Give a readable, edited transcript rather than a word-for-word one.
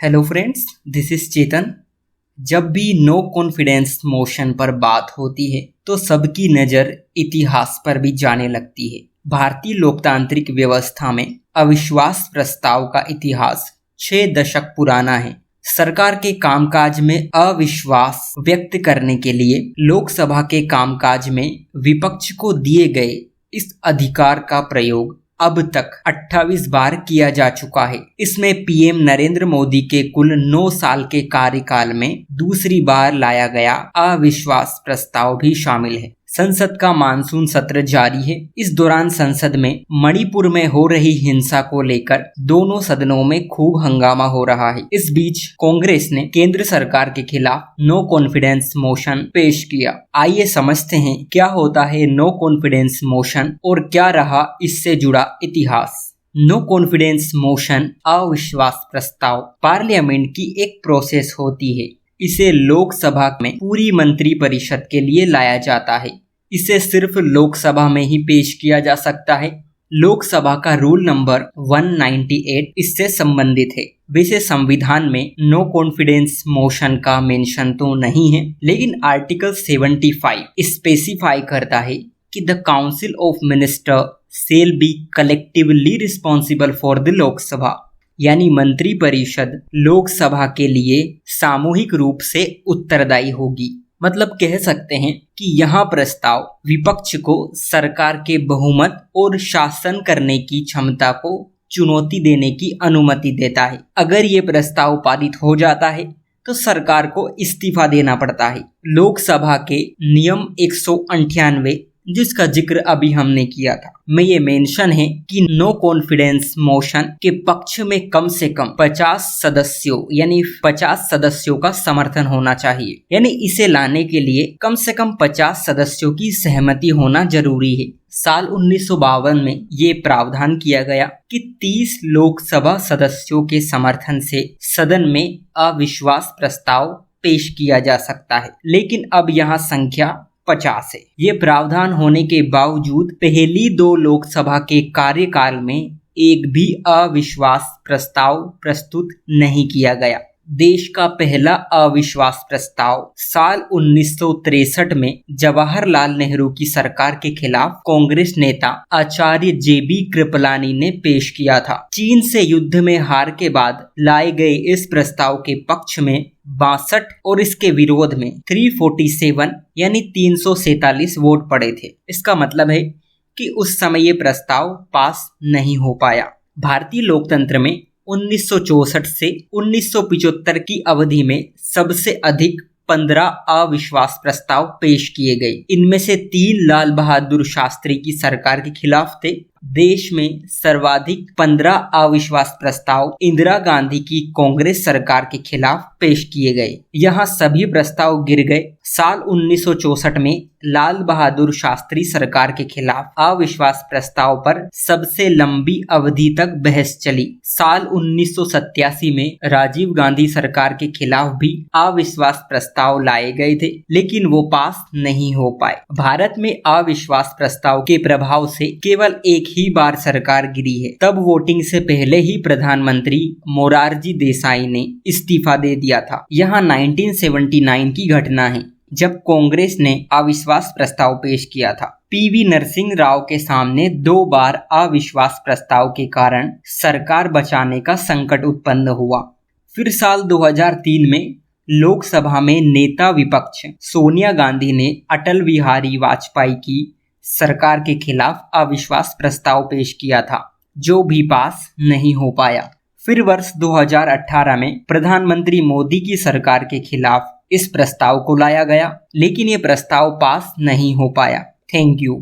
Hello friends, this is चेतन। जब भी no confidence motion पर बात होती है तो सबकी नज़र इतिहास पर भी जाने लगती है। भारतीय लोकतांत्रिक व्यवस्था में अविश्वास प्रस्ताव का इतिहास 6 दशक पुराना है। सरकार के कामकाज में अविश्वास व्यक्त करने के लिए लोकसभा के कामकाज में विपक्ष को दिए गए इस अधिकार का प्रयोग अब तक 28 बार किया जा चुका है। इसमें पीएम नरेंद्र मोदी के कुल 9 साल के कार्यकाल में दूसरी बार लाया गया अविश्वास प्रस्ताव भी शामिल है। संसद का मानसून सत्र जारी है। इस दौरान संसद में मणिपुर में हो रही हिंसा को लेकर दोनों सदनों में खूब हंगामा हो रहा है। इस बीच कांग्रेस ने केंद्र सरकार के खिलाफ नो कॉन्फिडेंस मोशन पेश किया। आइए समझते हैं क्या होता है नो कॉन्फिडेंस मोशन और क्या रहा इससे जुड़ा इतिहास। नो कॉन्फिडेंस मोशन अविश्वास प्रस्ताव पार्लियामेंट की एक प्रोसेस होती है। इसे लोकसभा में पूरी मंत्रिपरिषद के लिए लाया जाता है। इसे सिर्फ लोकसभा में ही पेश किया जा सकता है। लोकसभा का रूल नंबर 198 इससे संबंधित है। वैसे संविधान में नो कॉन्फिडेंस मोशन का मेंशन तो नहीं है, लेकिन आर्टिकल 75 स्पेसिफाई करता है कि the council of minister shall be collectively responsible for the Lok Sabha, यानी मंत्रिपरिषद लोकसभा के लिए सामूहिक रूप से उत्तरदायी होगी। मतलब कह सकते हैं कि यह प्रस्ताव विपक्ष को सरकार के बहुमत और शासन करने की क्षमता को चुनौती देने की अनुमति देता है। अगर ये प्रस्ताव पारित हो जाता है तो सरकार को इस्तीफा देना पड़ता है। लोकसभा के नियम 198 जिसका जिक्र अभी हमने किया था, में ये मेंशन है कि नो कॉन्फिडेंस मोशन के पक्ष में कम से कम 50 सदस्यों यानी 50 सदस्यों का समर्थन होना चाहिए। यानी इसे लाने के लिए कम से कम 50 सदस्यों की सहमति होना जरूरी है। साल 1952 में ये प्रावधान किया गया कि 30 लोकसभा सदस्यों के समर्थन से सदन में अविश्वास प्रस्ताव पेश किया जा सकता है, लेकिन अब यहाँ संख्या 50 है। ये प्रावधान होने के बावजूद पहली 2 लोकसभा के कार्यकाल में एक भी अविश्वास प्रस्ताव प्रस्तुत नहीं किया गया। देश का पहला अविश्वास प्रस्ताव साल 1963 में जवाहरलाल नेहरू की सरकार के खिलाफ कांग्रेस नेता आचार्य जेबी कृपलानी ने पेश किया था। चीन से युद्ध में हार के बाद लाए गए इस प्रस्ताव के पक्ष में 62 और इसके विरोध में 347 यानी 347 वोट पड़े थे। इसका मतलब है कि उस समय ये प्रस्ताव पास नहीं हो पाया। भारतीय लोकतंत्र में 1964 से 1975 की अवधि में सबसे अधिक 15 अविश्वास प्रस्ताव पेश किए गए। इनमें से 3 लाल बहादुर शास्त्री की सरकार के खिलाफ थे। देश में सर्वाधिक 15 अविश्वास प्रस्ताव इंदिरा गांधी की कांग्रेस सरकार के खिलाफ पेश किए गए। यहाँ सभी प्रस्ताव गिर गए। साल 1964 में लाल बहादुर शास्त्री सरकार के खिलाफ अविश्वास प्रस्ताव पर सबसे लंबी अवधि तक बहस चली। साल 1987 में राजीव गांधी सरकार के खिलाफ भी अविश्वास प्रस्ताव लाए गए थे, लेकिन वो पास नहीं हो पाए। भारत में अविश्वास प्रस्ताव के प्रभाव से केवल एक ही बार सरकार गिरी है। तब वोटिंग से पहले ही प्रधानमंत्री मोरारजी देसाई ने इस्तीफा दे दिया था। यहाँ 1979 की घटना है जब कांग्रेस ने अविश्वास प्रस्ताव पेश किया था। पीवी नरसिंह राव के सामने 2 बार अविश्वास प्रस्ताव के कारण सरकार बचाने का संकट उत्पन्न हुआ। फिर साल 2003 में लोकसभा में नेता विपक्ष सोनिया गांधी ने अटल बिहारी वाजपेयी की सरकार के खिलाफ अविश्वास प्रस्ताव पेश किया था, जो भी पास नहीं हो पाया। फिर वर्ष 2018 में प्रधानमंत्री मोदी की सरकार के खिलाफ इस प्रस्ताव को लाया गया, लेकिन ये प्रस्ताव पास नहीं हो पाया। Thank you.